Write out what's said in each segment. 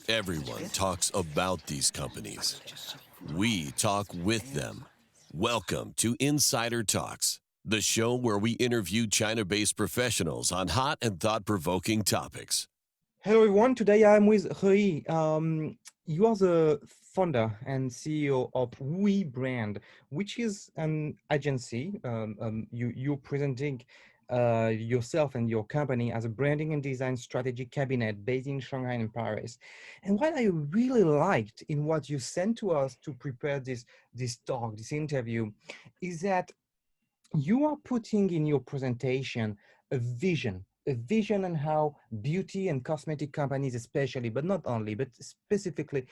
Everyone talks about these companies. We talk with them. Welcome to Insider Talks, the show where we interview China-based professionals on hot and thought-provoking topics. Hello, everyone. Today I'm with WUYI. You are the founder and CEO of WUYI Brand, which is an agency. You're presenting yourself and your company as a branding and design strategy cabinet based in Shanghai and Paris. And what I really liked in what you sent to us to prepare this talk, this interview, is that you are putting in your presentation a vision on how beauty and cosmetic companies, especially, but not only, but specifically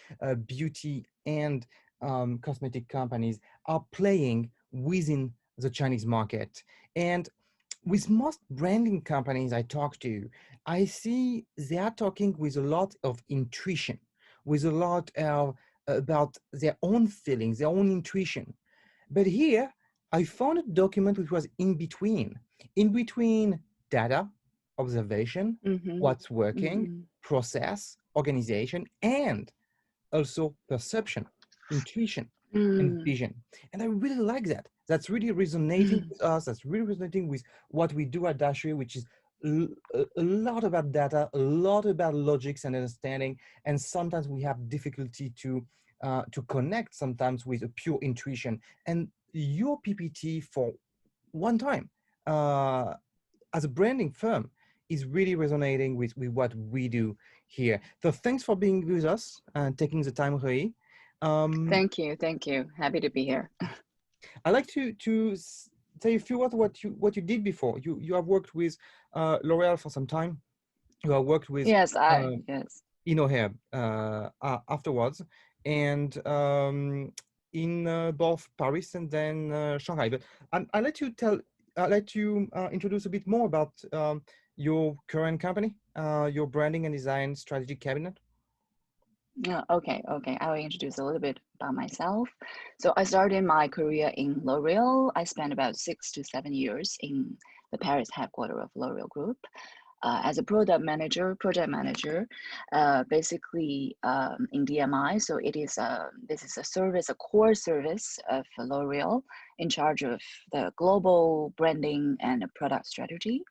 beauty and cosmetic companies are playing within the Chinese market. And with most branding companies I talk to, I see they are talking with a lot of intuition, with a lot of about their own feelings, their own intuition. But here, I found a document which was in between data, observation, what's working, process, organization, and also perception, intuition, and vision. And I really like that. That's really resonating with us. That's really resonating with what we do at Daxue, which is a lot about data, a lot about logics and understanding. And sometimes we have difficulty to connect sometimes with a pure intuition. And your PPT for one time as a branding firm is really resonating with what we do here. So thanks for being with us and taking the time, Rui. Thank you. Happy to be here. I'd like to say a few words what you did before. You have worked with L'Oreal for some time. You have worked with yes. Hair afterwards, and in both Paris and then Shanghai. But I'll let you introduce a bit more about your current company, your branding and design strategy cabinet. Okay. I will introduce a little bit about myself. So I started my career in L'Oreal. I spent about 6 to 7 years in the Paris headquarters of L'Oreal Group. As a project manager, basically in DMI. So this is a service, a core service of L'Oreal in charge of the global branding and product strategy.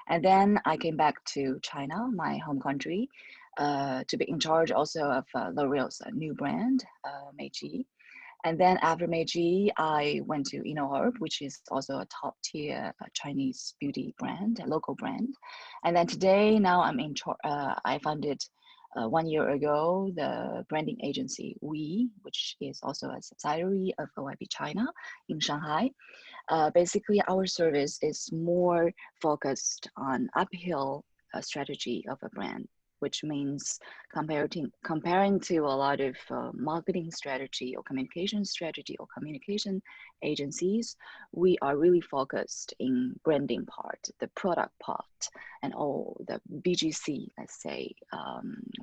And then I came back to China, my home country, to be in charge also of L'Oreal's new brand, Meiji. And then after Meiji, I went to Herb, which is also a top tier Chinese beauty brand, a local brand. And then today, now I founded 1 year ago the branding agency WUYI, which is also a subsidiary of WYB China in Shanghai. Basically, our service is more focused on uphill strategy of a brand, which means comparing to a lot of marketing strategy or communication agencies, we are really focused in branding part, the product part, and all the BGC, let's say,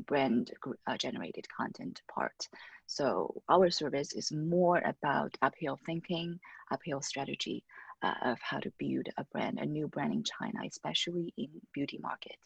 brand generated content part. So our service is more about uphill thinking, uphill strategy of how to build a new brand in China, especially in beauty market.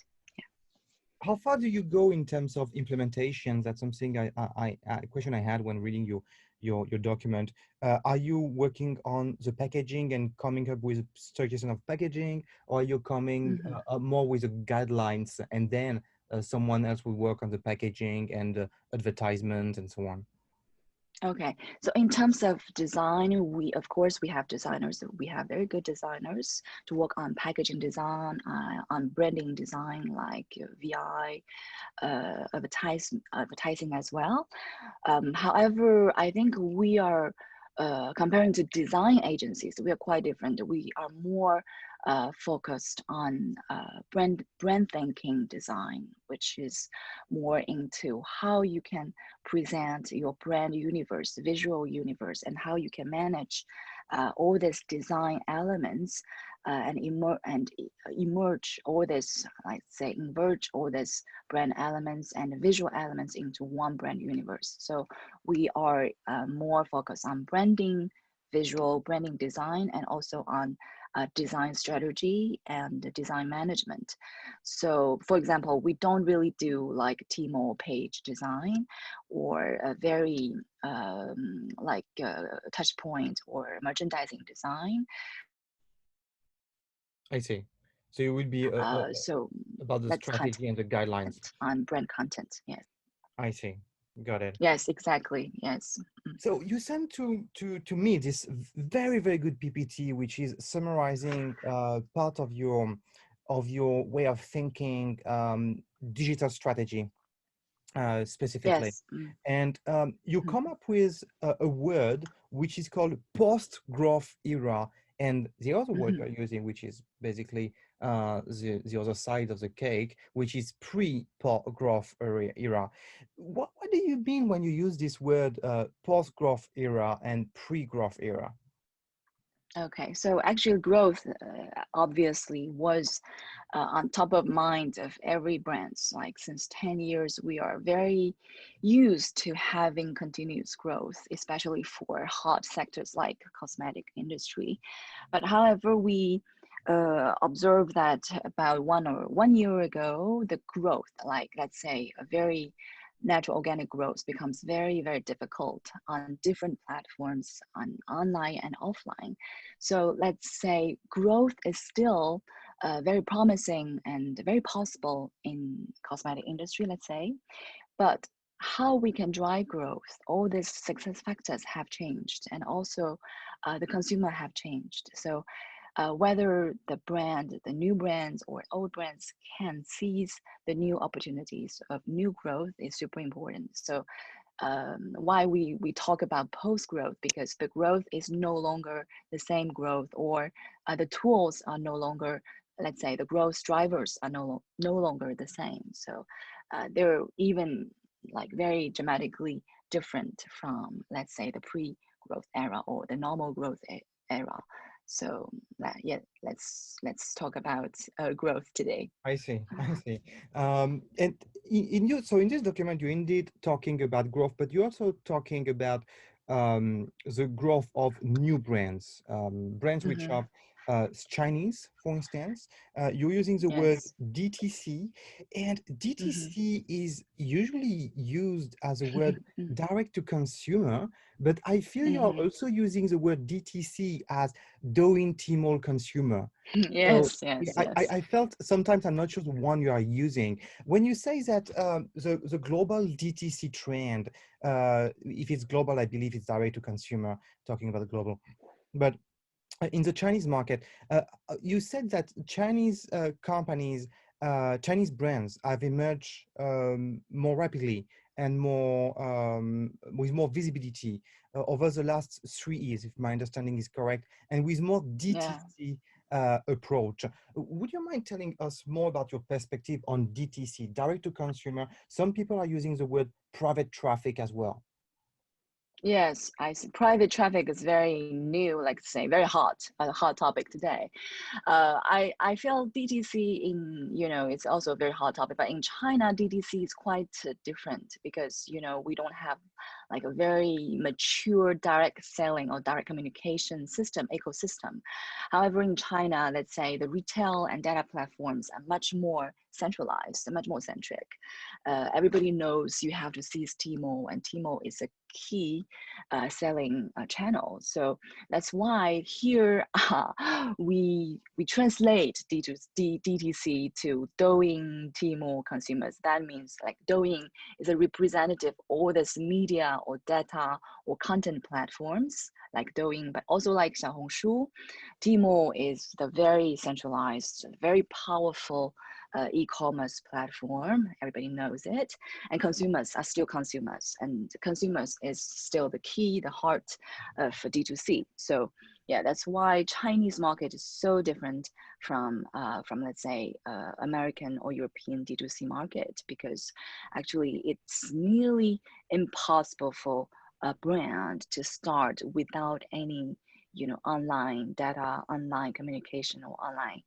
How far do you go in terms of implementation? That's something a question I had when reading your document. Are you working on the packaging and coming up with suggestion of packaging, or are you coming more with the guidelines and then someone else will work on the packaging and advertisement and so on? Okay, so in terms of design, of course we have designers. We have very good designers to work on packaging design, on branding design, like VI, advertising as well. However, I think we are comparing to design agencies, we are quite different. We are more focused on brand thinking design, which is more into how you can present your brand universe, visual universe, and how you can manage all these design elements and emerge all this, converge all these brand elements and visual elements into one brand universe. So we are more focused on branding, visual branding design, and also on design strategy and design management. So, for example, we don't really do like Tmall page design or a very touch point or merchandising design. I see. So it would be So about the let's cut strategy and the guidelines. on brand content. Yes. I see. Got it. Yes, exactly. Yes. So you sent to me this very, very good PPT, which is summarizing part of your way of thinking, digital strategy specifically. Yes. And you Mhm. come up with a word which is called post-growth era, and the other word Mhm. you're using, which is basically the other side of the cake, which is pre-growth era. What do you mean when you use this word post-growth era and pre-growth era? Okay, so actually growth obviously was on top of mind of every brands. Like since 10 years, we are very used to having continuous growth, especially for hot sectors like cosmetic industry. But however, we observed that about 1 year ago, the growth, like let's say a very natural organic growth becomes very, very difficult on different platforms on online and offline. So let's say growth is still very promising and very possible in cosmetic industry, let's say, but how we can drive growth, all these success factors have changed, and also the consumer have changed. So whether the brand, the new brands or old brands can seize the new opportunities of new growth is super important. So why we talk about post growth, because the growth is no longer the same growth, or the tools are no longer, let's say the growth drivers are no longer the same. So they're even like very dramatically different from, let's say, the pre growth era or the normal growth era. So yeah, let's talk about growth today. I see, I see. And in this document, you're indeed talking about growth, but you're also talking about the growth of new brands, brands which Hmm. are Chinese, for instance. You're using the word Yes. DTC, and Hmm. DTC is usually used as a word direct to consumer, but I feel you're Hmm. also using the word DTC as Douyin Tmall consumer. So Yes, yeah, yes, I yes. felt sometimes I'm not sure the one you are using. When you say that the global DTC trend, if it's global, I believe it's direct to consumer, talking about the global. But in the Chinese market, you said that Chinese companies, Chinese brands have emerged more rapidly and more with more visibility over the last 3 years, if my understanding is correct, and with more Yeah. DTC approach. Would you mind telling us more about your perspective on DTC, direct to consumer? Some people are using the word private traffic as well. Yes, I see. Private traffic is very new, like say, very hot, a hot topic today. I feel DTC in, it's also a very hot topic, but in China, DTC is quite different because, we don't have like a very mature direct selling or direct communication system, ecosystem. However, in China, let's say the retail and data platforms are much more centralized, much more centric. Everybody knows you have to seize Tmall, and Tmall is a key selling channel. So that's why here we translate DTC to Douyin Tmall consumers. That means like Douyin is a representative of all this media or data or content platforms like Douyin, but also like Xiaohongshu. Tmall is the very centralized, very powerful e-commerce platform. Everybody knows it, and consumers are still consumers, and consumers is still the key, the heart of D2C. So yeah, that's why Chinese market is so different from let's say American or European D2C market, because actually it's nearly impossible for a brand to start without any online data, online communication, or online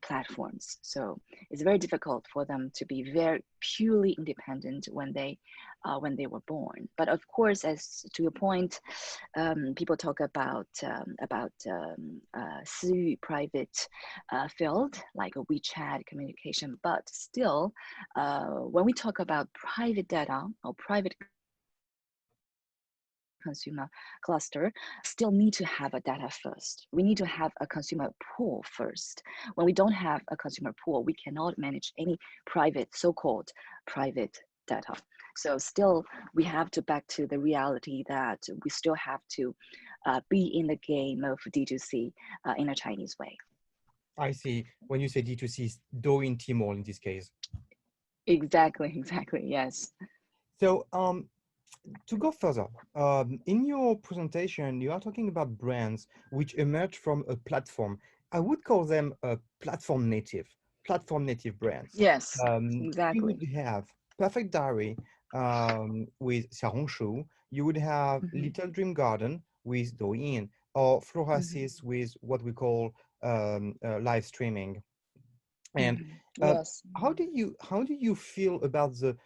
platforms. So it's very difficult for them to be very purely independent when they were born. But of course, as to your point, people talk about 私域 private field like a WeChat communication, but still, when we talk about private data or private consumer cluster, still need to have a data first. We need to have a consumer pool first. When we don't have a consumer pool, we cannot manage any private, so-called private data. So still, we have to back to the reality that we still have to be in the game of D2C in a Chinese way. I see. When you say D2C, Douyin Tmall in this case. Exactly, yes. So to go further, in your presentation, you are talking about brands which emerge from a platform. I would call them platform native brands. Yes, You exactly. would have Perfect Diary with Xiaohongshu. You would have Little Dream Garden with Douyin, or Florasis with what we call live streaming. And Yes. how do you feel about the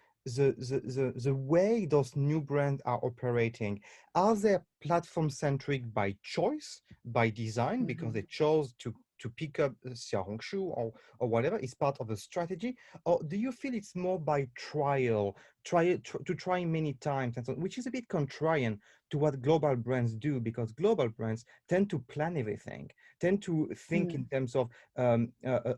way those new brands are operating? Are they platform centric by choice, by design, because they chose to pick up Xiaohongshu or whatever is part of the strategy, or do you feel it's more by trial, to try many times and so on, which is a bit contrarian to what global brands do, because global brands tend to plan everything, tend to think in terms of a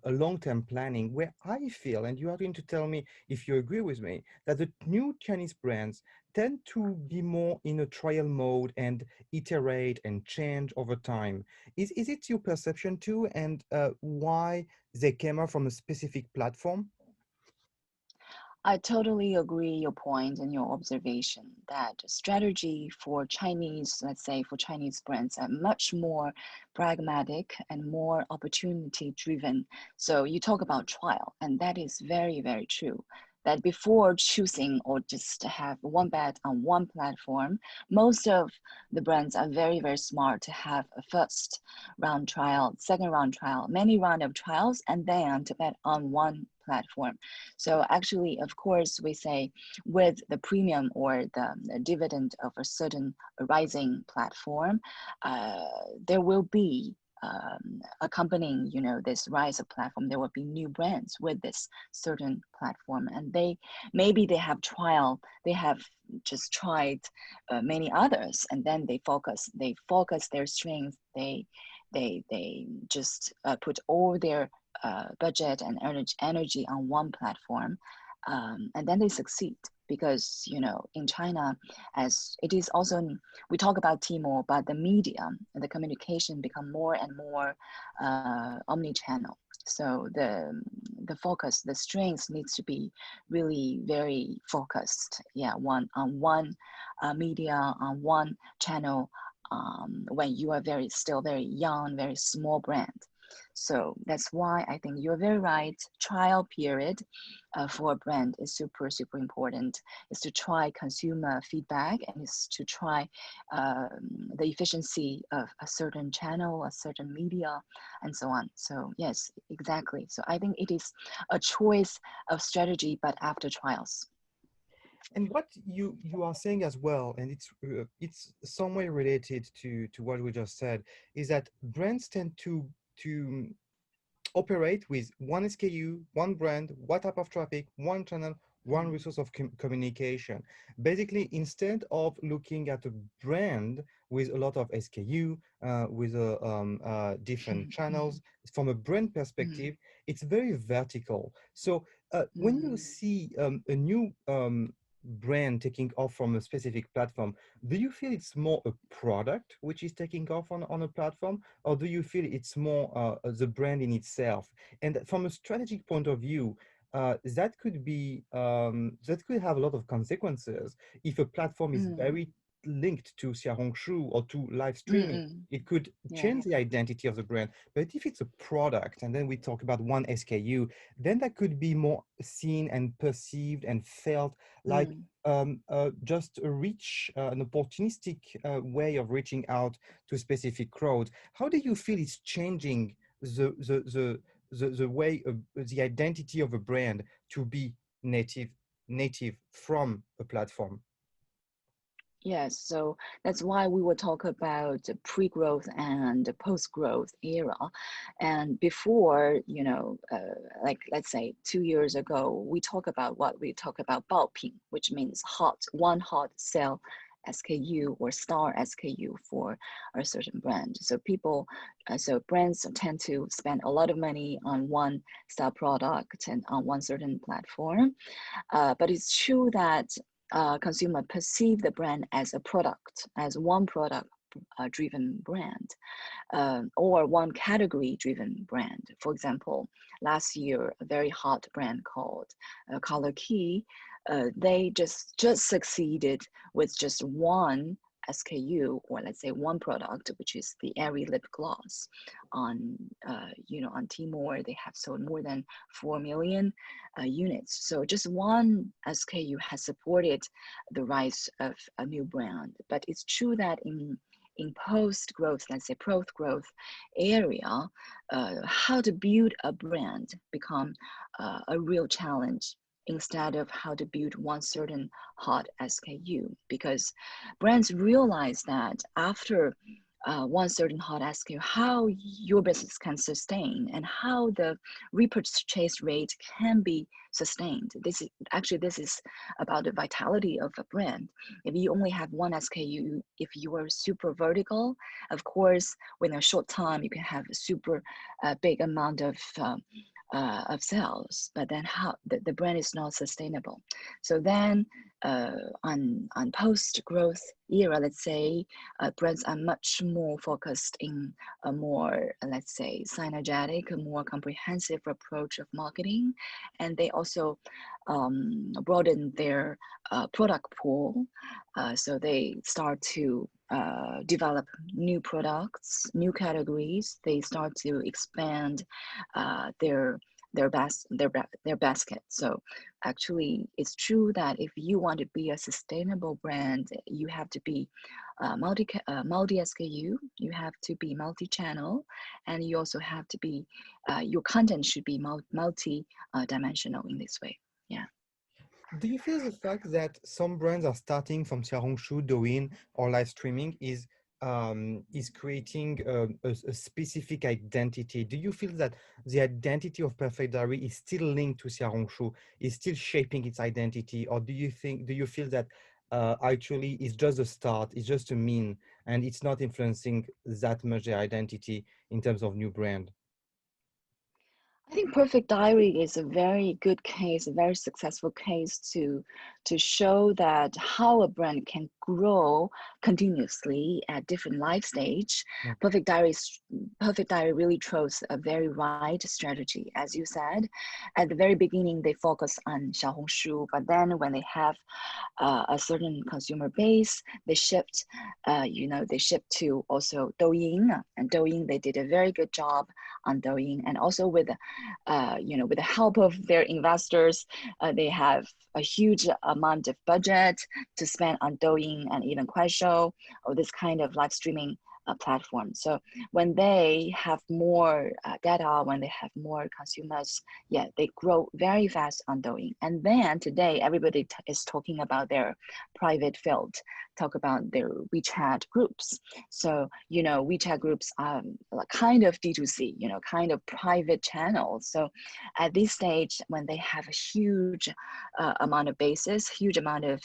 long-term planning, where I feel, and you are going to tell me if you agree with me, that the new Chinese brands tend to be more in a trial mode and iterate and change over time. Is it your perception too, and why they came up from a specific platform? I totally agree your point and your observation that strategy for Chinese, let's say for Chinese brands, are much more pragmatic and more opportunity driven. So you talk about trial, and that is very, very true. That before choosing or just have one bet on one platform, most of the brands are very, very smart to have a first round trial, second round trial, many round of trials, and then to bet on one platform. So actually, of course, we say with the premium or the dividend of a certain rising platform, there will be accompanying, this rise of platform, there will be new brands with this certain platform, and maybe they have just tried many others, and then they focus their strength, they just put all their budget and energy on one platform, and then they succeed. Because in China, as it is also, we talk about Tmall, but the media and the communication become more and more omni-channel. So the focus, the strength needs to be really very focused. Yeah, one media, on one channel. When you are still very young, very small brand. So that's why I think you're very right. Trial period for a brand is super, super important. Is to try consumer feedback, and is to try the efficiency of a certain channel, a certain media, and so on. So yes, exactly. So I think it is a choice of strategy, but after trials. And what you are saying as well, and it's some way related to what we just said, is that brands tend to operate with one SKU, one brand, one type of traffic, one channel, one resource of communication. Basically, instead of looking at a brand with a lot of SKU, with different channels, from a brand perspective, it's very vertical. So when you see a new brand taking off from a specific platform, do you feel it's more a product which is taking off on a platform, or do you feel it's more the brand in itself? And from a strategic point of view, that could have a lot of consequences. If a platform is very linked to Xiaohongshu or to live streaming, it could Yeah. change the identity of the brand. But if it's a product, and then we talk about one SKU, then that could be more seen and perceived and felt like just an opportunistic way of reaching out to a specific crowd. How do you feel it's changing the way the identity of a brand to be native from a platform? Yes, so that's why we will talk about the pre-growth and the post-growth era. And before, like let's say 2 years ago, we talk about baoping, which means one hot sell SKU or star SKU for a certain brand. So so brands tend to spend a lot of money on one star product and on one certain platform. But it's true that consumer perceive the brand as a product, as one product driven brand, or one category driven brand. For example, last year, a very hot brand called Color Key, they just succeeded with just one SKU, or let's say one product, which is the airy lip gloss. On on Tmall, they have sold more than 4 million units. So just one SKU has supported the rise of a new brand. But it's true that in post growth, let's say post growth area, how to build a brand become a real challenge, instead of how to build one certain hot SKU, because brands realize that after one certain hot SKU, how your business can sustain and how the repurchase rate can be sustained. This is about the vitality of a brand. If you only have one SKU, if you are super vertical, of course, within a short time you can have a super big amount of sales, but then how the brand is not sustainable. So then on post growth era, let's say, brands are much more focused in a more, let's say, synergetic, a more comprehensive approach of marketing, and they also broaden their product pool. So they start to develop new products, new categories. They start to expand their basket. So actually, it's true that if you want to be a sustainable brand, you have to be multi SKU. You have to be multi-channel, and you also have to be your content should be multi dimensional in this way. Yeah. Do you feel the fact that some brands are starting from Xiaohongshu, Douyin, or live streaming is creating a specific identity? Do you feel that the identity of Perfect Diary is still linked to Xiaohongshu, is still shaping its identity, or do you feel that actually it's just a start, it's just a mean, and it's not influencing that much their identity in terms of new brand? I think Perfect Diary is a very good case, a very successful case to show that how a brand can grow continuously at different life stage. Yeah. Perfect Diary really chose a very right strategy. As you said, at the very beginning, they focus on Xiaohongshu, but then when they have a certain consumer base, they shift, to also Douyin, and Douyin, they did a very good job on Douyin, and also with with the help of their investors, they have a huge amount of budget to spend on Douyin and even Kuaishou, or this kind of live streaming platform. So when they have more data, when they have more consumers, yeah, they grow very fast on Douyin. And then today, everybody is talking about their private field, talk about their WeChat groups. So, WeChat groups are kind of D2C, kind of private channels. So at this stage, when they have a huge amount of bases, huge amount of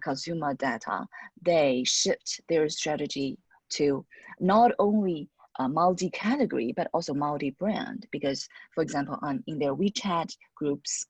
consumer data, they shift their strategy to not only multi-category, but also multi-brand. Because, for example, in their WeChat groups,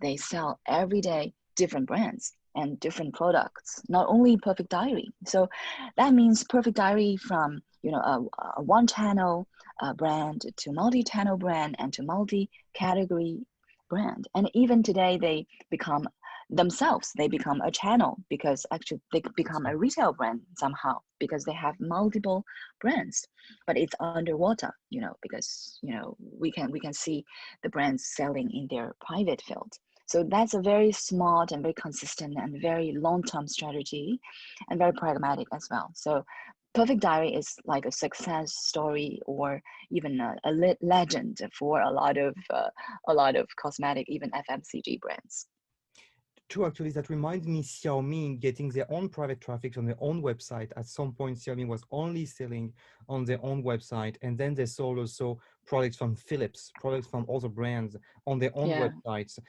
they sell every day different brands and different products, not only Perfect Diary. So that means Perfect Diary from a one-channel brand to multi-channel brand and to multi-category brand. And even today, they become a channel, because actually they become a retail brand somehow, because they have multiple brands, but it's underwater, because we can see the brands selling in their private field. So that's a very smart and very consistent and very long-term strategy, and very pragmatic as well. So Perfect Diary is like a success story, or even a legend for a lot of cosmetic, even FMCG brands. True, actually, that reminds me Xiaomi getting their own private traffic on their own website. At some point, Xiaomi was only selling on their own website, and then they sold also products from Philips, products from other brands on their own Yeah. websites,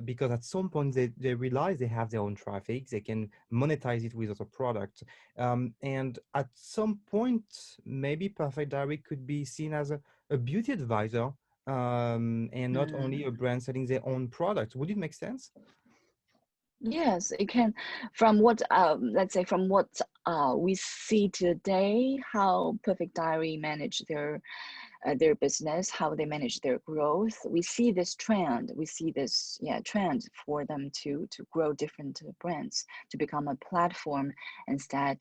because at some point they realize they have their own traffic, they can monetize it with other products. And at some point, maybe Perfect Diary could be seen as a beauty advisor, and not only a Mm. brand selling their own products. Would it make sense? Yes, it can. From what, let's say, from what we see today, how Perfect Diary manage their business, how they manage their growth. We see this trend. We see this trend for them to grow different brands, to become a platform instead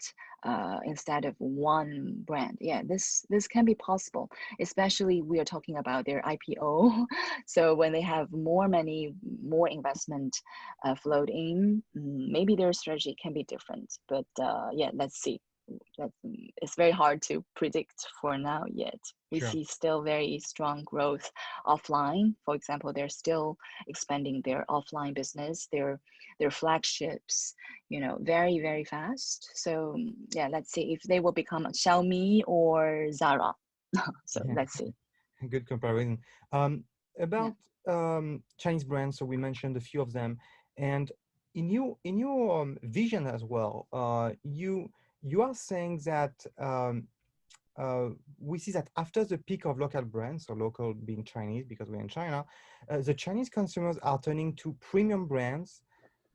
instead of one brand. Yeah, this can be possible, especially we are talking about their IPO. So when they have more money, more investment flowed in, maybe their strategy can be different. But yeah, let's see. It's very hard to predict for now yet. We Sure. see still very strong growth offline. For example, they're still expanding their offline business, their flagships, very, very fast. So yeah, let's see if they will become a Xiaomi or Zara. So Yeah, let's see. good comparison. Yeah. About Chinese brands, so we mentioned a few of them, and in your vision as well, you are saying that uh, we see that after the peak of local brands, so local being Chinese because we're in China, the Chinese consumers are turning to premium brands,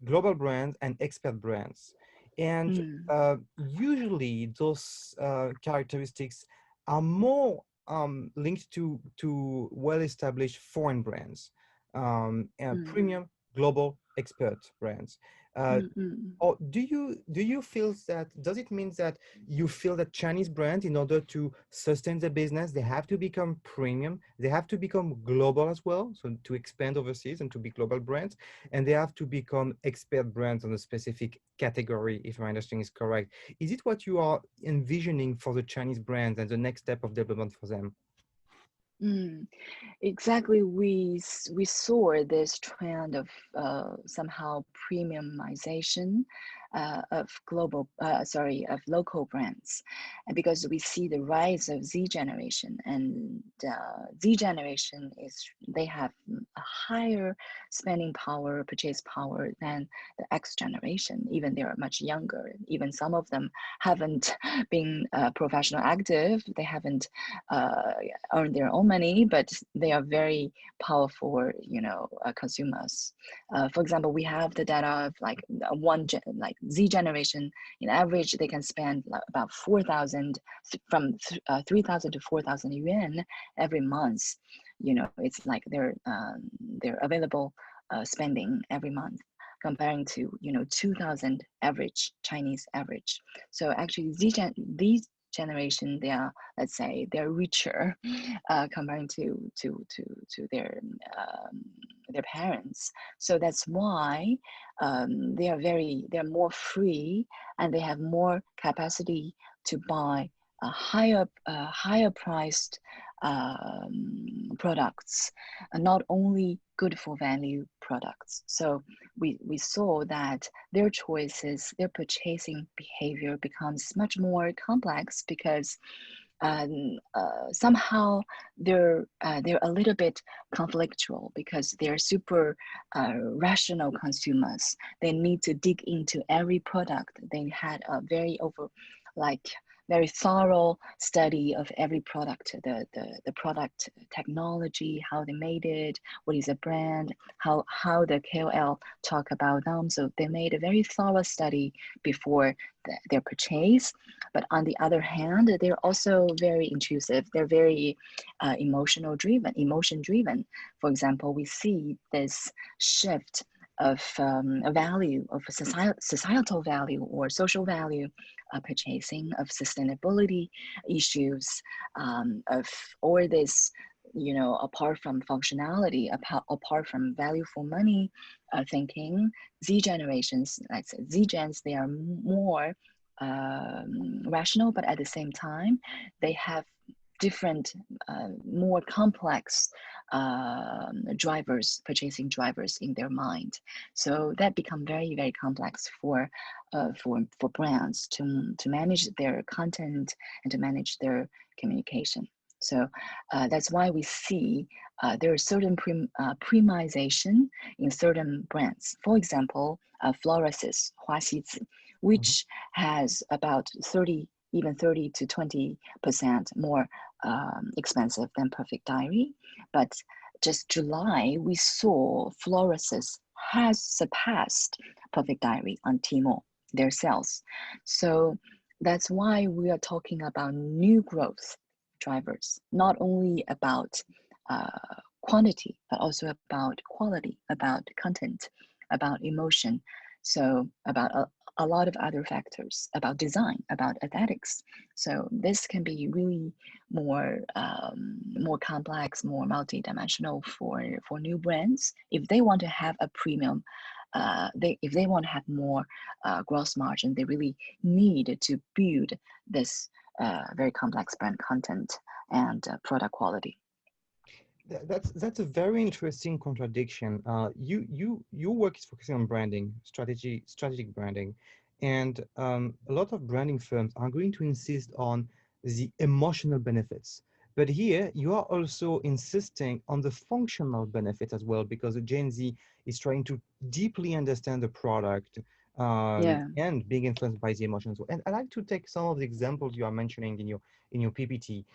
global brands, and expert brands. And Mm, usually those characteristics are more linked to well-established foreign brands, mm, premium, global, expert brands. Uh, mm, mm. or do you feel that, does it mean that you feel that Chinese brands, in order to sustain the business, they have to become premium, they have to become global as well, so to expand overseas and to be global brands, and they have to become expert brands on a specific category, if my understanding is correct? Is it what you are envisioning for the Chinese brands and the next step of development for them? Mm. Exactly, we saw this trend of somehow premiumization of local brands, and because we see the rise of Z generation, and Z generation they have a higher spending power, purchase power than the X generation. Even they are much younger. Even some of them haven't been professional active. They haven't uh, earn their own money, but they are very powerful, consumers. For example, we have the data of like like Z generation. In average, they can spend like about 4,000 from 3,000 to 4,000 yuan every month. It's like their available spending every month, comparing to 2,000 average Chinese average. So actually, these generation, they are, let's say, they're richer comparing to their parents. So that's why they're more free, and they have more capacity to buy a higher priced products, not only good for value products. So we saw that their choices, their purchasing behavior becomes much more complex, because somehow they're a little bit conflictual, because they're super rational consumers. They need to dig into every product. They had a like very thorough study of every product, the product technology, how they made it, what is a brand, how the KOL talk about them. So they made a very thorough study before their purchase. But on the other hand, they're also very intrusive. They're very emotion driven. For example, we see this shift of a value, of a societal value or social value, purchasing, of sustainability issues, of all this, apart from functionality, apart from value for money thinking. Z generations, let's say Z gens, they are more rational, but at the same time, they have different, more complex purchasing drivers in their mind. So that become very, very complex for brands to manage their content and to manage their communication. So that's why we see there is certain premiumization in certain brands. For example, Florasis, Huaxizi, which has about 30 to 20% more expensive than Perfect Diary. But just July, we saw Florasis has surpassed Perfect Diary on Tmall, their sales. So that's why we are talking about new growth drivers, not only about quantity, but also about quality, about content, about emotion. So about a lot of other factors, about design, about aesthetics. So this can be really more complex, more multidimensional for new brands if they want to have a premium. If they want to have more gross margin, they really need to build this very complex brand content and product quality. That's a very interesting contradiction. Your work is focusing on branding, strategic branding, and a lot of branding firms are going to insist on the emotional benefits. But here you are also insisting on the functional benefits as well, because the Gen Z is trying to deeply understand the product and being influenced by the emotions. And I'd like to take some of the examples you are mentioning in your PPT.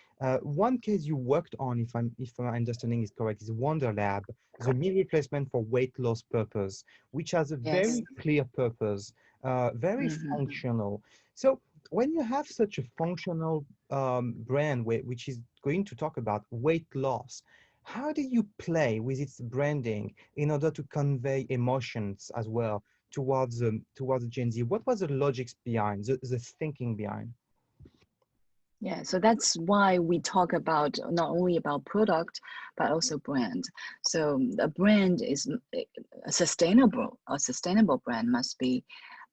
One case you worked on, if my understanding is correct, is Wonder Lab, the meal replacement for weight loss purpose, which has a very clear purpose, very functional. So when you have such a functional brand which is going to talk about weight loss, how do you play with its branding in order to convey emotions as well towards Gen Z? What was the logics behind, the thinking behind? Yeah, so that's why we talk about not only about product, but also brand. So a brand is a sustainable brand must be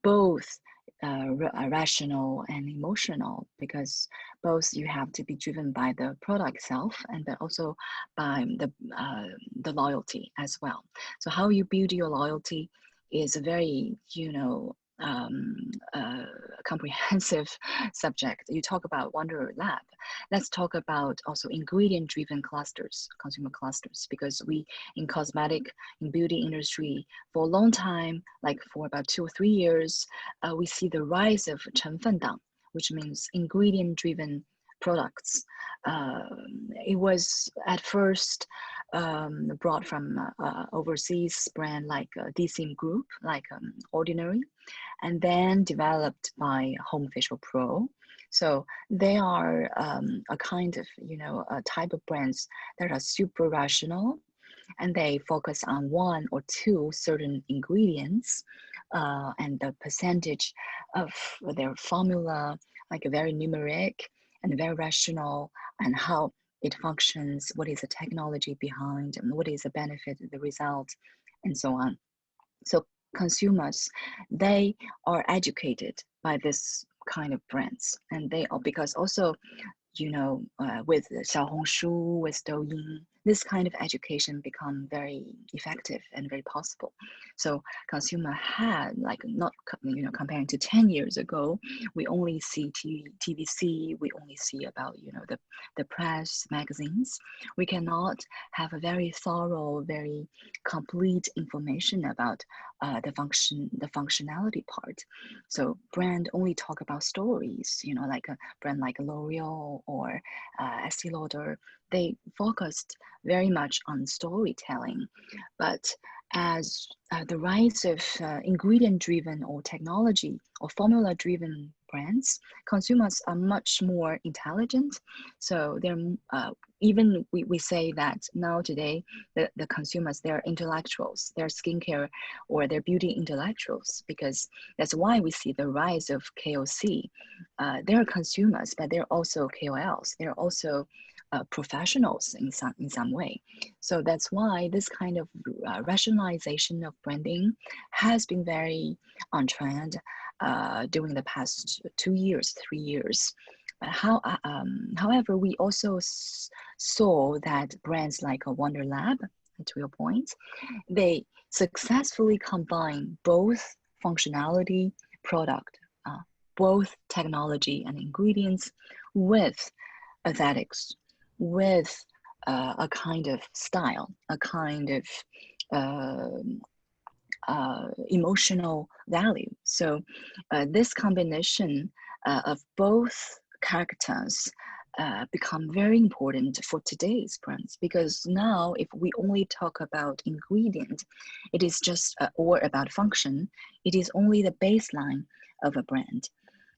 both rational and emotional, because both you have to be driven by the product itself and then also by the loyalty as well. So how you build your loyalty is a very, comprehensive subject. You talk about Wonder Lab. Let's talk about also ingredient-driven clusters, consumer clusters, because we in beauty industry for a long time, like for about 2 or 3 years, we see the rise of 成分党, which means ingredient-driven products. It was at first brought from overseas brand like DSIM Group, like Ordinary, and then developed by Home Facial Pro. So they are a kind of, a type of brands that are super rational, and they focus on 1 or 2 certain ingredients, and the percentage of their formula, like a very numeric and very rational, and how it functions, what is the technology behind, and what is the benefit, the result, and so on. So consumers, they are educated by this kind of brands, and they are, because also, with Xiaohongshu, with Douyin, this kind of education become very effective and very possible. So consumer had, like, not, comparing to 10 years ago, we only see TVC, we only see about, the press, magazines. We cannot have a very thorough, very complete information about the functionality part. So brand only talk about stories, like a brand like L'Oreal or Estee Lauder, they focused very much on storytelling. But as the rise of ingredient-driven or technology or formula-driven brands, consumers are much more intelligent. So they're even we say that now today, the consumers, they're intellectuals, they're skincare or they're beauty intellectuals, because that's why we see the rise of KOC. They're consumers, but they're also KOLs. They're also professionals in some way. So that's why this kind of rationalization of branding has been very on trend. during the past 2 years, 3 years. However, we also saw that brands like a Wonder Lab, to your point, they successfully combine both functionality, product, both technology and ingredients with aesthetics, with a kind of style, a kind of emotional value. So this combination of both characters become very important for today's brands, because now if we only talk about ingredient, it is just or about function, it is only the baseline of a brand.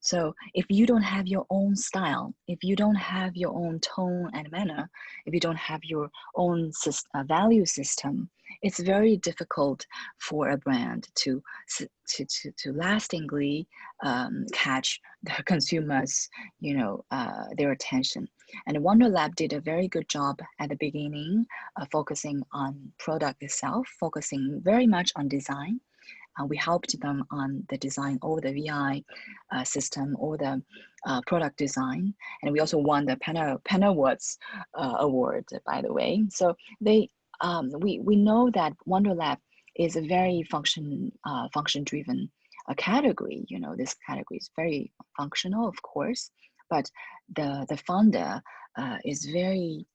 So if you don't have your own style, if you don't have your own tone and manner, if you don't have your own value system, it's very difficult for a brand to lastingly catch the consumers, their attention. And Wonder Lab did a very good job at the beginning, focusing on product itself, focusing very much on design. We helped them on the design of the VI system or the product design. And we also won the Pen Awards award, by the way. So we know that Wonder Lab is a very function-driven category. This category is very functional, of course, but the founder is very,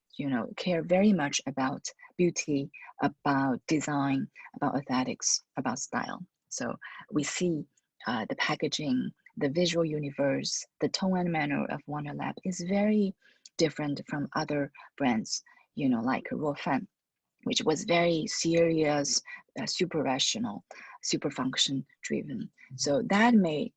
care very much about beauty, about design, about aesthetics, about style. So we see the packaging, the visual universe, the tone and manner of Wonder Lab is very different from other brands, like Ruofan, which was very serious, super rational, super function driven. So that made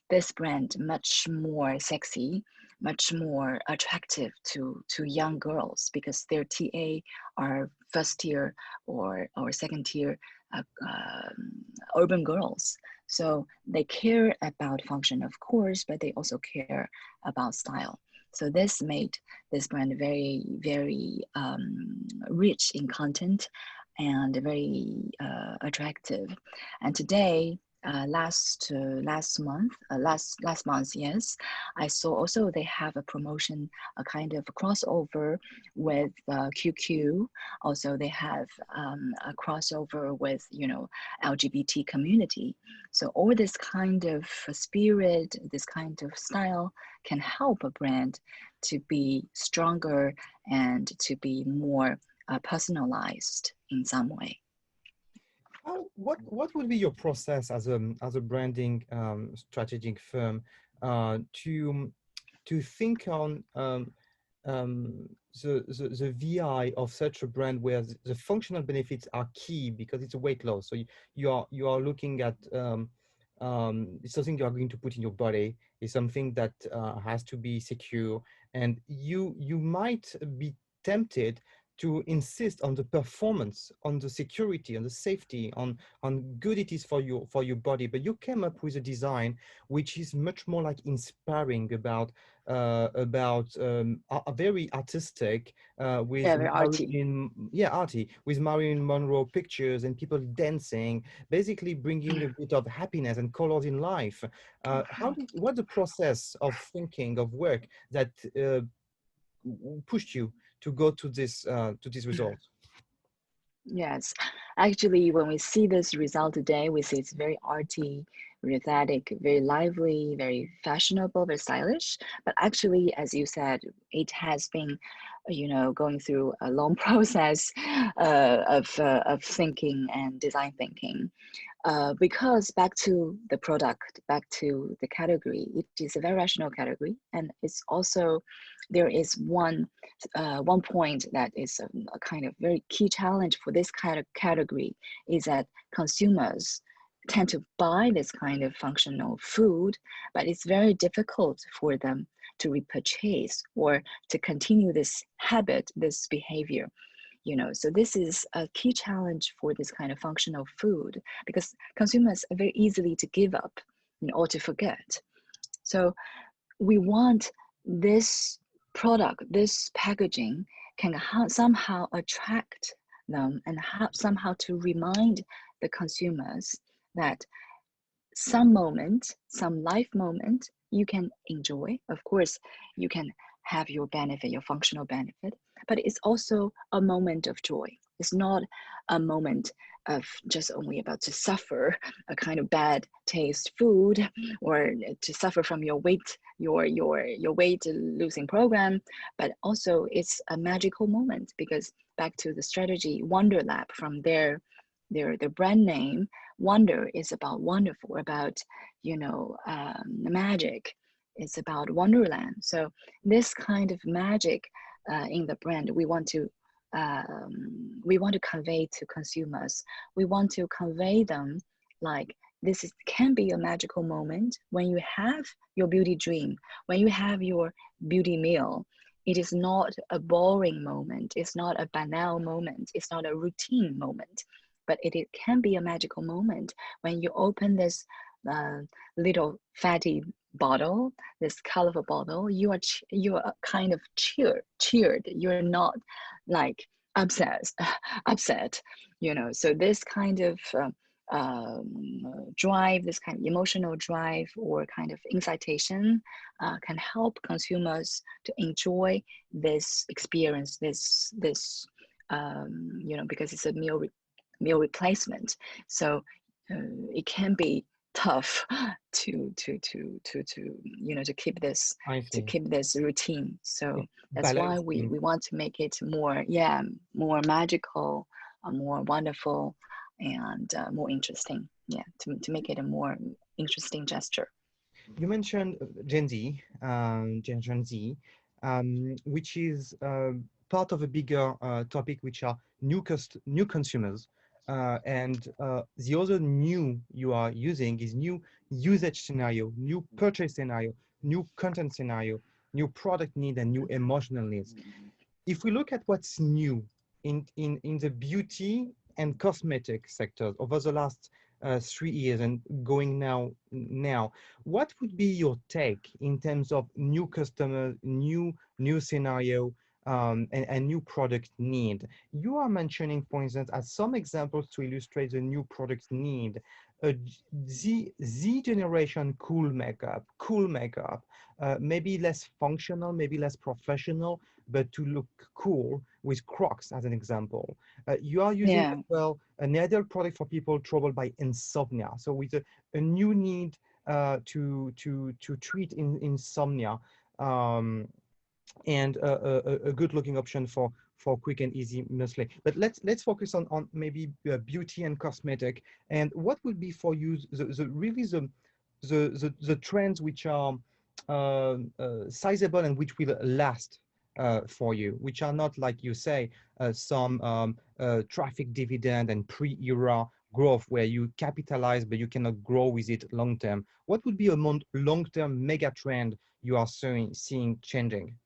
this brand much more sexy, much more attractive to young girls, because their TA are first tier or second tier urban girls. So they care about function, of course, but they also care about style. So this made this brand very, very rich in content and very attractive. And today, last month, yes, I saw also they have a promotion, a kind of crossover with QQ. Also, they have a crossover with LGBT community. So all this kind of spirit, this kind of style can help a brand to be stronger and to be more personalized in some way. What would be your process as a branding strategic firm to think on the VI of such a brand where the functional benefits are key because it's a weight loss. So you are looking at it's something you are going to put in your body. It's something that has to be secure, and you might be tempted to insist on the performance, on the security, on the safety, on good it is for your body. But you came up with a design which is much more like inspiring, about a very artistic with Yeah, very arty. arty, with Marilyn Monroe pictures and people dancing, basically bringing a bit of happiness and colors in life. What's the process of thinking, of work that pushed you to go to this result? Yes, actually, when we see this result today, we see it's very arty, very aesthetic, very lively, very fashionable, very stylish. But actually, as you said, it has been, going through a long process of thinking and design thinking. Because back to the product, back to the category, it is a very rational category, and it's also there is one point that is a kind of very key challenge for this kind of category, is that consumers tend to buy this kind of functional food, but it's very difficult for them to repurchase or to continue this habit, this behavior. So this is a key challenge for this kind of functional food, because consumers are very easily to give up or to forget. So we want this product, this packaging can somehow attract them and somehow to remind the consumers that some moment, some life moment you can enjoy. Of course, you can have your benefit, your functional benefit, but it's also a moment of joy. It's not a moment of just only about to suffer a kind of bad taste food, or to suffer from your weight losing program, but also it's a magical moment, because back to the strategy Wonder Lab, from their brand name, wonder is about wonderful, about magic. It's about wonderland. So this kind of magic in the brand, we want to convey to consumers. We want to convey them like can be a magical moment when you have your beauty dream, when you have your beauty meal. It is not a boring moment. It's not a banal moment. It's not a routine moment, but it can be a magical moment when you open this little fatty bottle, this colorful bottle. You are kind of cheered. You're not like upset. So this kind of drive, this kind of emotional drive or kind of incitation can help consumers to enjoy this experience, this because it's a meal replacement. So it can be tough to keep this routine. So that's why we want to make it more magical, more wonderful, and more interesting. To make it a more interesting gesture. You mentioned Gen Z, Gen Z, which is part of a bigger topic, which are new consumers. And the other new you are using is new usage scenario, new purchase scenario, new content scenario, new product need, and new emotional needs. If we look at what's new in the beauty and cosmetic sectors over the last 3 years and going now, what would be your take in terms of new customers, new scenario, and new product need? You are mentioning, for instance, as some examples to illustrate the new product need, Z generation cool makeup, maybe less functional, maybe less professional, but to look cool, with Crocs as an example. You are using as well an ideal product for people troubled by insomnia. So with a new need to treat insomnia, and a good looking option for quick and easy muscle. But let's focus on maybe beauty and cosmetic. And what would be for you the trends which are sizable and which will last for you, which are not, like you say, some traffic dividend and pre-era growth where you capitalize but you cannot grow with it long term? What would be a long-term mega trend you are seeing changing?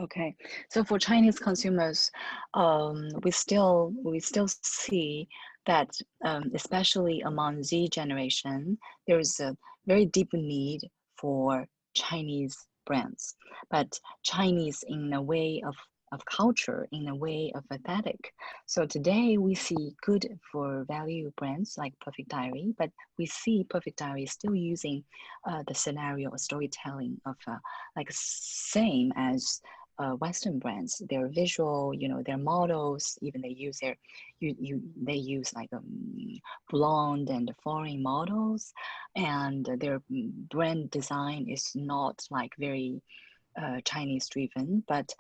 Okay, so for Chinese consumers, we still see that, especially among Z generation, there is a very deep need for Chinese brands, but Chinese in a way of culture, in a way of aesthetic. So today we see good for value brands like Perfect Diary, but we see Perfect Diary still using the scenario or storytelling of like same as Western brands. Their visual, their models, even they use they use like blonde and foreign models, and their brand design is not like very Chinese driven. But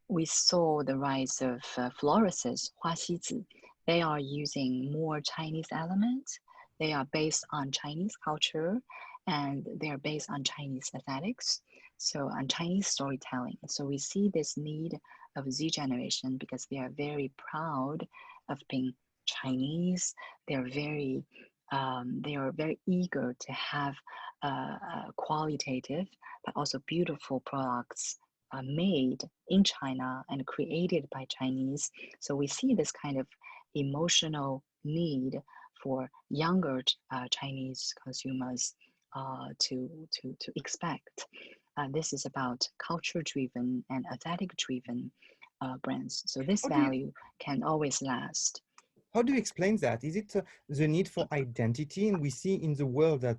we saw the rise of florists, Huaxizi. They are using more Chinese elements. They are based on Chinese culture, and they are based on Chinese aesthetics. So on Chinese storytelling. So we see this need of Z generation because they are very proud of being Chinese. They are very eager to have qualitative but also beautiful products made in China and created by Chinese. So we see this kind of emotional need for younger Chinese consumers to expect. This is about culture-driven and aesthetic-driven brands. So this value can always last. How do you explain that? Is it the need for identity? And we see in the world that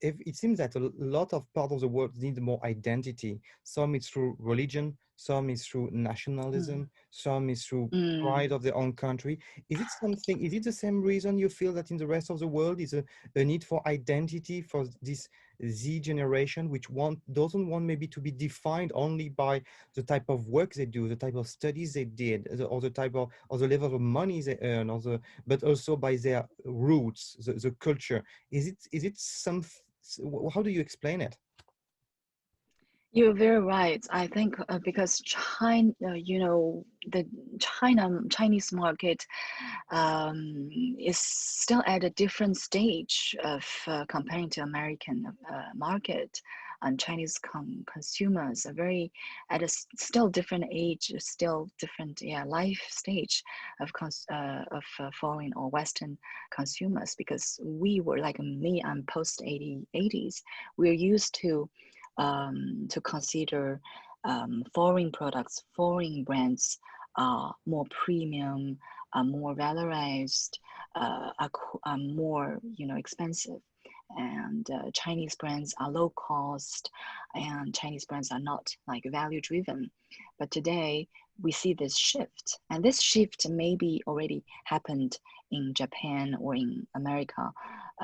if it seems that a lot of part of the world need more identity. Some is through religion, some is through nationalism, some is through pride Mm. of their own country. Is it something, is it the same reason you feel that in the rest of the world is a need for identity for this Z generation, which doesn't want maybe to be defined only by the type of work they do, the type of studies they did, or the type of, or the level of money they earn, but also by their roots, the culture. Is it some? How do you explain it? You're very right. I think because China, the Chinese market is still at a different stage of comparing to American market, and Chinese consumers are very at a still different age, still different life stage of foreign or Western consumers, because we were like me. I'm post 80s. We're used to consider foreign products, foreign brands more premium, more valorized, are more expensive. And Chinese brands are low cost, and Chinese brands are not like value driven. But today we see this shift, and this shift maybe already happened in Japan or in America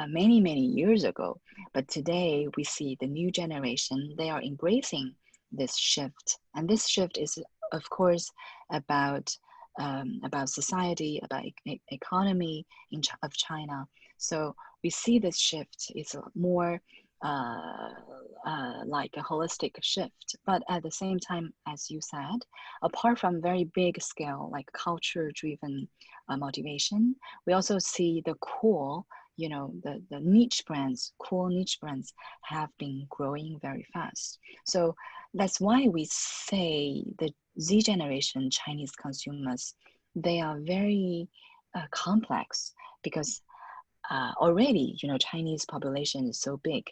many years ago. But today we see the new generation, they are embracing this shift. And this shift is, of course, about society, about economy of China. So we see this shift is more like a holistic shift. But at the same time, as you said, apart from very big scale, like culture driven motivation, we also see the cool, the niche brands, cool niche brands have been growing very fast. So that's why we say the Z generation Chinese consumers, they are very complex, because already, Chinese population is so big.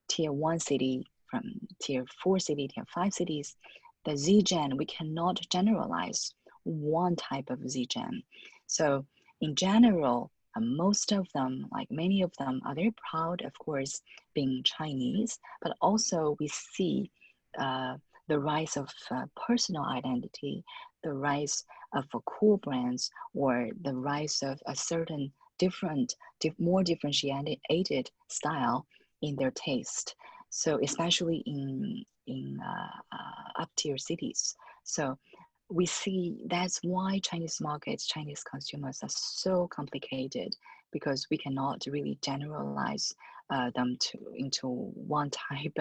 Tier 1 city from tier 4 city, tier 5 cities, the Z gen, we cannot generalize one type of Z gen. So in general, most of them, like many of them, are very proud, of course, being Chinese, but also we see uh, the rise of personal identity, the rise of cool brands, or the rise of a certain different, more differentiated style in their taste. So especially in up tier cities. So we see that's why Chinese markets, Chinese consumers are so complicated, because we cannot really generalize them into one type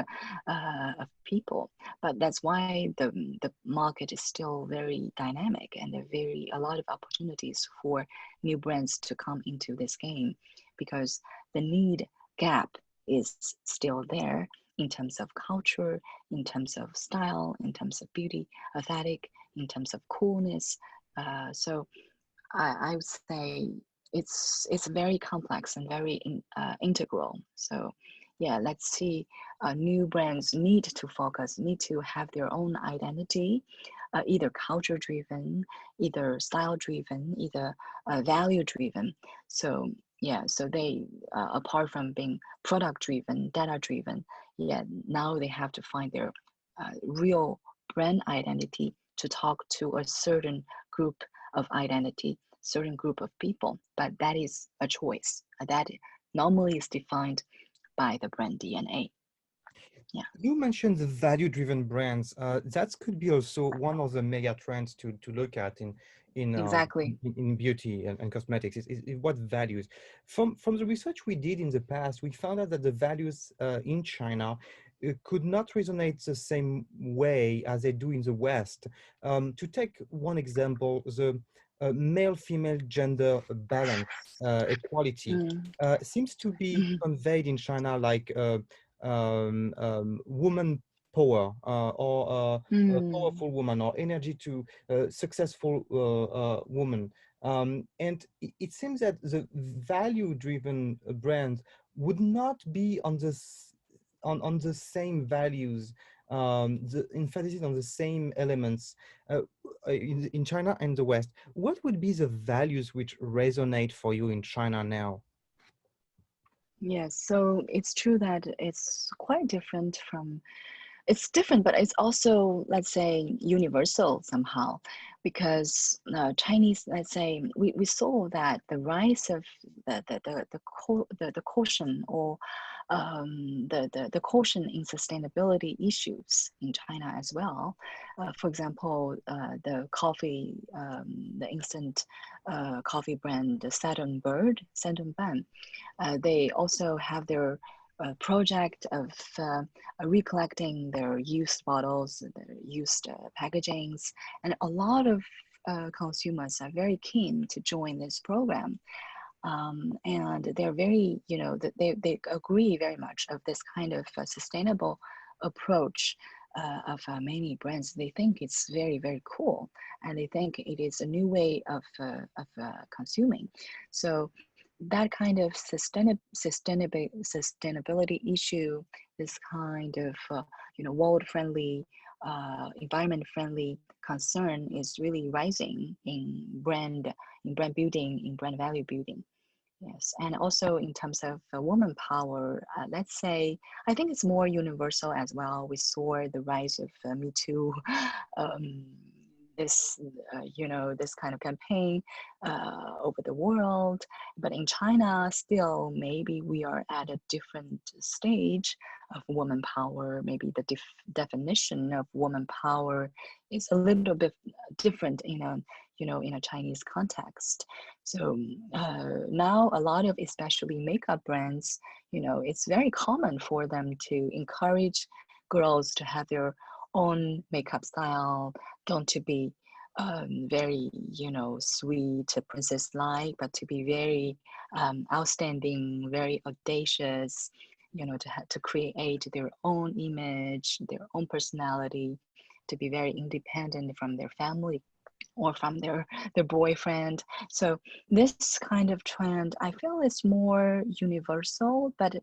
of people. But that's why the market is still very dynamic, and there are a lot of opportunities for new brands to come into this game, because the need gap is still there in terms of culture, in terms of style, in terms of beauty, aesthetic, in terms of coolness. So I would say it's very complex and very integral. So yeah, let's see. New brands need to focus, need to have their own identity, either culture driven, either style driven, either value driven. So yeah, so they apart from being product driven, data driven, yeah, now they have to find their real brand identity to talk to a certain group of identity, certain group of people. But that is a choice that normally is defined by the brand DNA. Yeah, You mentioned the value-driven brands. That could be also one of the mega trends to look at in exactly. in beauty and cosmetics. Is what values. From the research we did in the past, we found out that the values in China could not resonate the same way as they do in the West. To take one example, the male-female gender balance, equality, Mm. seems to be conveyed in China like woman power, or a Mm. powerful woman, or energy to successful woman. And it seems that the value-driven brand would not be on this on the same values the emphasis on the same elements in China and the West. What would be the values which resonate for you in China now? Yes, so it's true that it's quite different from, it's different, but it's also, let's say, universal somehow, because Chinese, let's say, we saw that the rise of the caution, or the caution in sustainability issues in China as well. For example, the coffee, the instant coffee brand, the Saturn Ban, they also have their project of recollecting their used bottles, their used packagings, and a lot of consumers are very keen to join this program. And they're very, they agree very much of this kind of sustainable approach of many brands. They think it's very, very cool, and they think it is a new way of consuming. So that kind of sustainability issue, this kind of world friendly, environment friendly concern is really rising in brand building, in brand value building. Yes, and also in terms of woman power, let's say, I think it's more universal as well. We saw the rise of Me Too, um, this, this kind of campaign over the world. But in China, still, maybe we are at a different stage of woman power. Maybe the definition of woman power is a little bit different in a Chinese context. So now a lot of, especially makeup brands, it's very common for them to encourage girls to have their own makeup style, don't to be very, sweet, princess-like, but to be very outstanding, very audacious, to create their own image, their own personality, to be very independent from their family or from their boyfriend. So this kind of trend, I feel, is more universal, but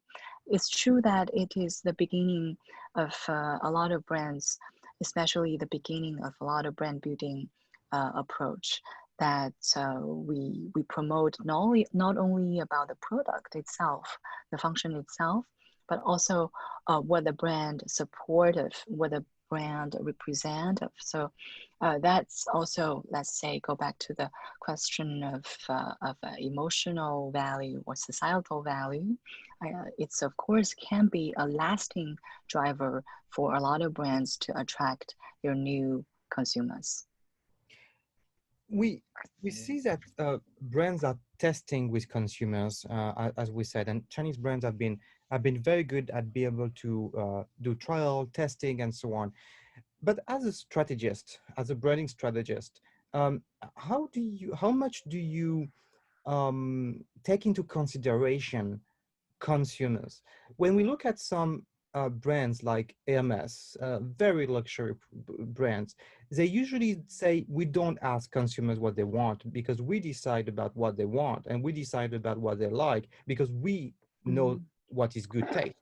it's true that it is the beginning of a lot of brands, especially the beginning of a lot of brand building approach, that we promote not only about the product itself, the function itself, but also what the brand supportive, what the brand representative. So that's also, let's say, go back to the question of emotional value or societal value. It's, of course, can be a lasting driver for a lot of brands to attract their new consumers. We see that brands are testing with consumers, as we said, and Chinese brands have been very good at being able to do trial testing and so on. But as a strategist, as a branding strategist, how much do you take into consideration consumers? When we look at some brands like Hermes, very luxury brands, they usually say we don't ask consumers what they want because we decide about what they want and we decide about what they like because we know what is good taste.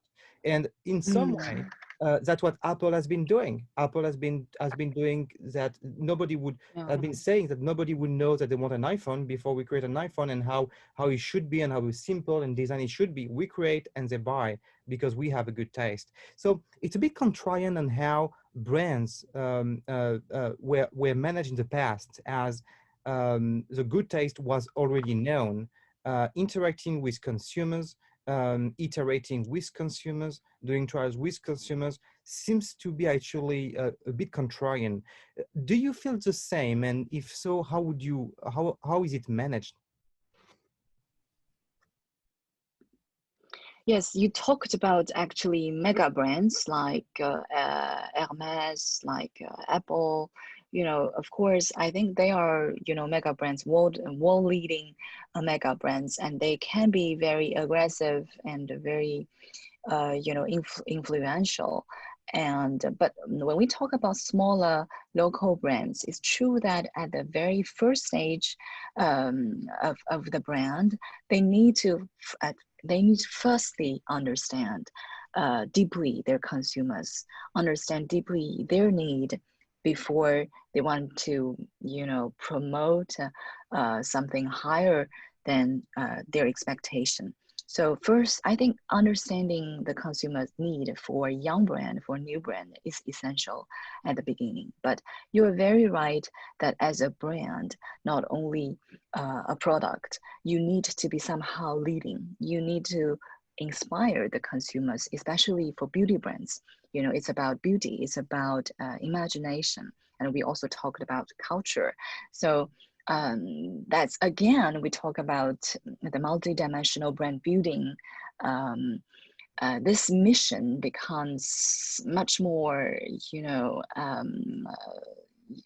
And in some way, that's what Apple has been doing. Apple has been doing that. Nobody would have been saying that nobody would know that they want an iPhone before we create an iPhone, and how it should be and how simple and design it should be. We create and they buy because we have a good taste. So it's a bit contrarian on how brands were managed in the past, as the good taste was already known, interacting with consumers, iterating with consumers, doing trials with consumers seems to be actually a bit contrarian. Do you feel the same? And if so, how is it managed? Yes, you talked about actually mega brands like Hermes, like Apple. Of course, I think they are, mega brands, world leading mega brands, and they can be very aggressive and very, influential. But when we talk about smaller local brands, it's true that at the very first stage of the brand, they need to firstly understand deeply their consumers, understand deeply their need before they want to, promote something higher than their expectation. So first, I think understanding the consumer's need for a young brand, for a new brand is essential at the beginning. But you are very right that as a brand, not only a product, you need to be somehow leading. You need to inspire the consumers, especially for beauty brands. It's about beauty, it's about imagination. And we also talked about culture. So that's again, we talk about the multi-dimensional brand building. This mission becomes much more,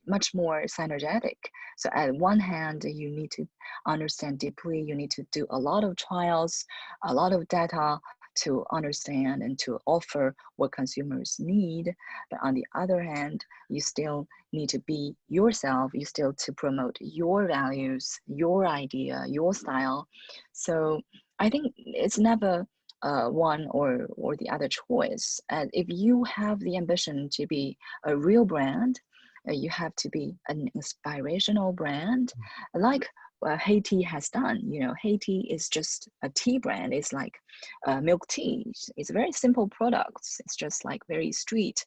much more synergetic. So at one hand, you need to understand deeply, you need to do a lot of trials, a lot of data to understand and to offer what consumers need. But on the other hand, you still need to be yourself, you still to promote your values, your idea, your style. So I think it's never one or the other choice. And if you have the ambition to be a real brand, you have to be an inspirational brand, like Haiti has done. Haiti is just a tea brand. It's like milk tea. It's very simple products. It's just like very street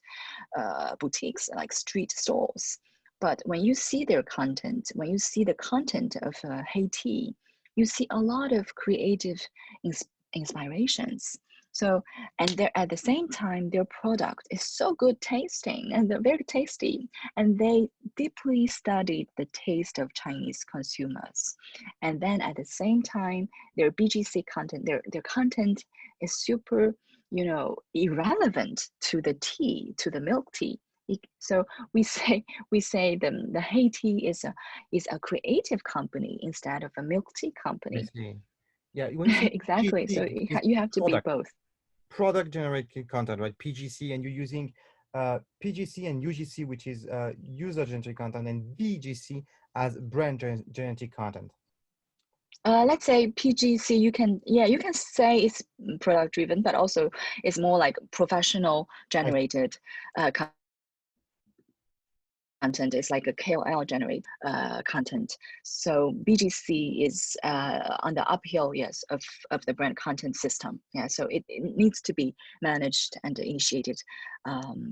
boutiques, like street stores. But when you see their content, when you see the content of Haiti, you see a lot of creative inspirations. So, and they're at the same time, their product is so good tasting and they're very tasty. And they deeply studied the taste of Chinese consumers. And then at the same time, their BGC content, their content is super, irrelevant to the tea, to the milk tea. So we say the Haiti is a creative company instead of a milk tea I company. see. Yeah, when you say Exactly. So PGC, it's you have to be both. product generated content, right? PGC, and you're using PGC and UGC, which is user generated content, and BGC as brand generated content. Let's say PGC, you can say it's product driven, but also it's more like professional generated content. Is like a KOL generate content. So BGC is on the uphill, yes, of the brand content system. Yeah, so it needs to be managed and initiated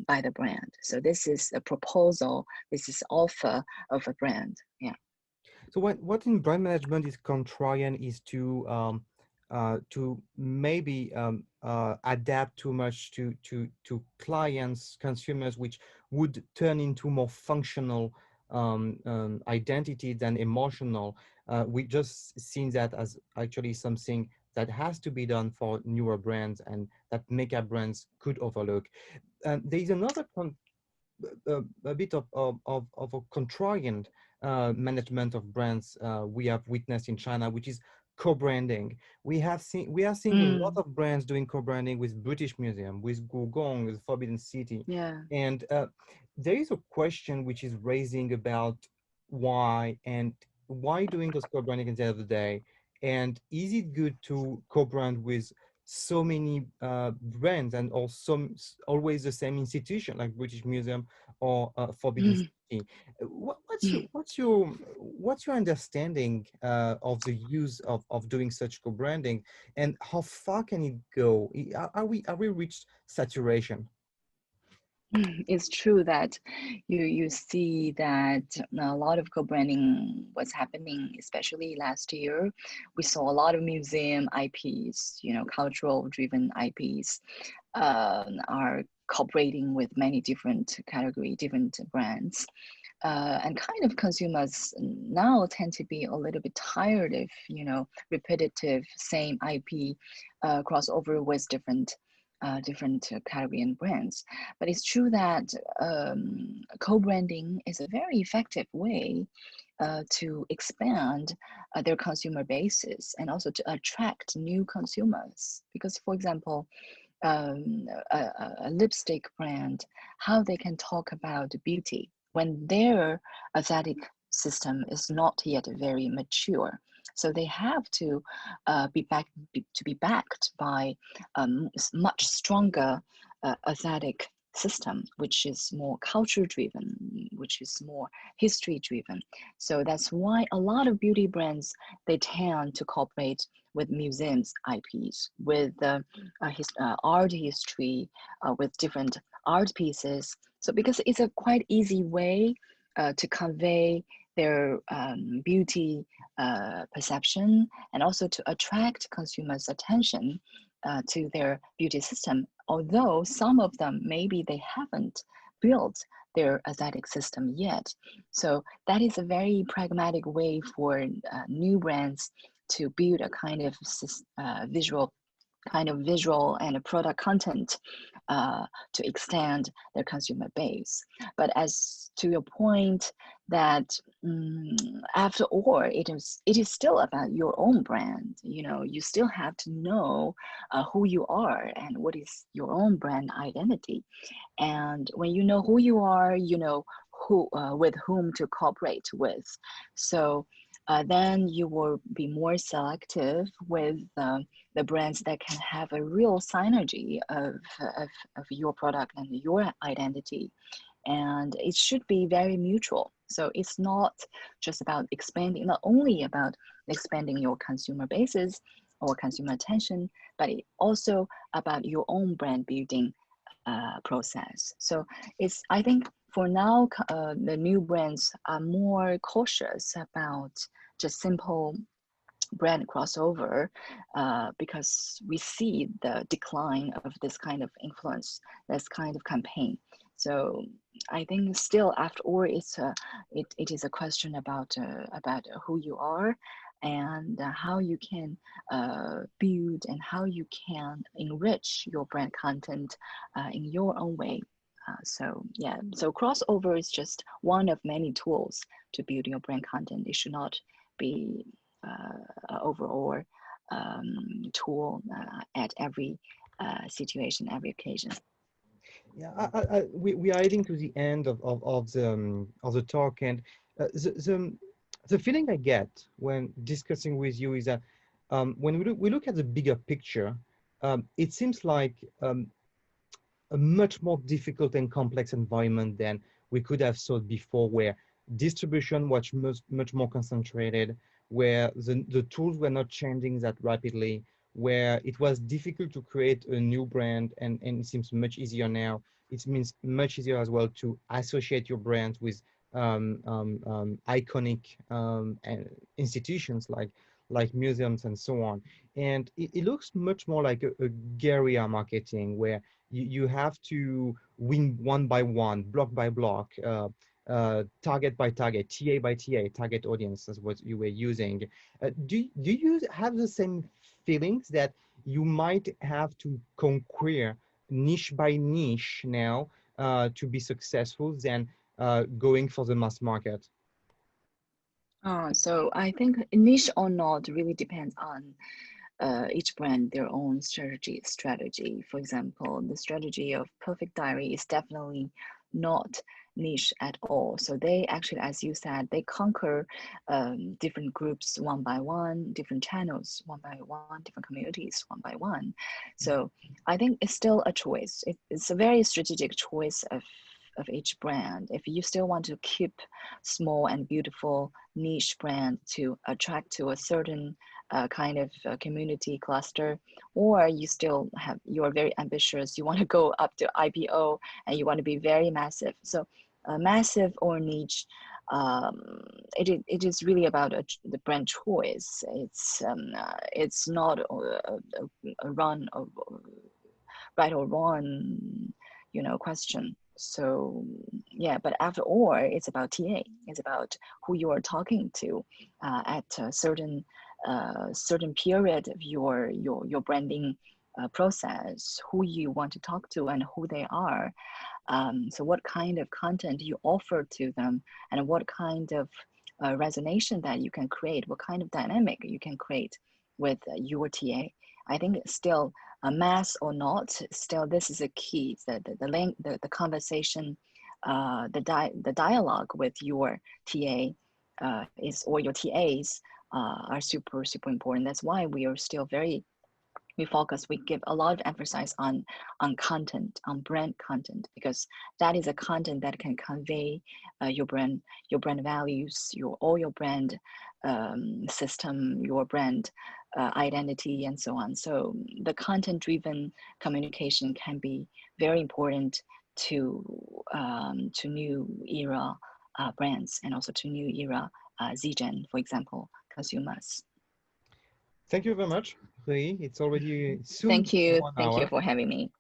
by the brand. So this is a proposal. This is offer of a brand. Yeah. So what in brand management is contrarian is to maybe adapt too much to clients, consumers, which would turn into more functional identity than emotional. We just seen that as actually something that has to be done for newer brands and that mega brands could overlook. And there is another a bit of a contrarian management of brands we have witnessed in China, which is co-branding. We are seeing a lot of brands doing co-branding with British Museum, with Gugong, with Forbidden City, Yeah. and there is a question which is raising about why doing those co-branding at the end of the day, and is it good to co-brand with so many brands and also always the same institution like British Museum or Forbidden City? What's your understanding of the use of doing such co-branding, and how far can it go? Are we reached saturation? It's true that you see that a lot of co-branding was happening, especially last year. We saw a lot of museum IPs, cultural driven IPs are cooperating with many different different brands. And kind of consumers now tend to be a little bit tired of, repetitive same IP crossover with different category and brands. But it's true that co-branding is a very effective way to expand their consumer bases and also to attract new consumers. Because, for example, a lipstick brand, how they can talk about beauty when their aesthetic system is not yet very mature. So they have to be backed by a much stronger aesthetic system, which is more culture driven, which is more history driven. So that's why a lot of beauty brands, they tend to cooperate with museums IPs, with art history, with different art pieces. So because it's a quite easy way to convey their beauty perception, and also to attract consumers' attention to their beauty system. Although some of them, maybe they haven't built their aesthetic system yet. So that is a very pragmatic way for new brands to build a kind of visual and a product content to extend their consumer base. But as to your point, that after all, it is still about your own brand. You know, you still have to know who you are and what is your own brand identity. And when you know who you are, you know who with whom to cooperate with. So then you will be more selective with the brands that can have a real synergy of your product and your identity. And it should be very mutual. So it's not just about expanding, not only about expanding your consumer bases or consumer attention, but it also about your own brand building process. So I think for now, the new brands are more cautious about just simple brand crossover because we see the decline of this kind of influence, this kind of campaign. So I think still, after all, it is a question about who you are and how you can build and how you can enrich your brand content in your own way. So yeah, so crossover is just one of many tools to build your brand content. It should not be overall tool at every situation, every occasion. Yeah, we are heading to the end of the talk, and the feeling I get when discussing with you is that when we look at the bigger picture, it seems like a much more difficult and complex environment than we could have thought before, where distribution was much more concentrated, where the tools were not changing that rapidly, where it was difficult to create a new brand, and it seems much easier now. It means much easier as well to associate your brand with iconic institutions like museums and so on. And it looks much more like a guerrilla marketing, where you have to win one by one, block by block, target by target, TA by TA, target audience is what you were using. Do you have the same feelings that you might have to conquer niche by niche now to be successful than going for the mass market? So I think niche or not really depends on each brand their own strategy. For example, the strategy of Perfect Diary is definitely not niche at all. So they actually, as you said, they conquer different groups one by one, different channels one by one, different communities one by one. So I think it's still a choice. It's a very strategic choice of each brand. If you still want to keep small and beautiful niche brand to attract to a certain kind of community cluster, or you're very ambitious, you want to go up to IPO and you want to be very massive. So massive or niche, it is really about the brand choice. It's not a run of right or wrong, question. So yeah, but after all, it's about TA. It's about who you are talking to at a certain period of your branding process, who you want to talk to and who they are. So what kind of content you offer to them, and what kind of resonation that you can create, what kind of dynamic you can create with your TA. I think still mass or not, still this is a key. The conversation, the dialogue with your TA or your TAs are super, super important. That's why we are still we give a lot of emphasis on content, on brand content, because that is a content that can convey your brand values, all your brand system, your brand identity, and so on. So the content-driven communication can be very important to new era brands, and also to new era Z-Gen, for example, consumers. Thank you very much, Hui. It's already soon Thank you. 1 Thank you hour. for having me.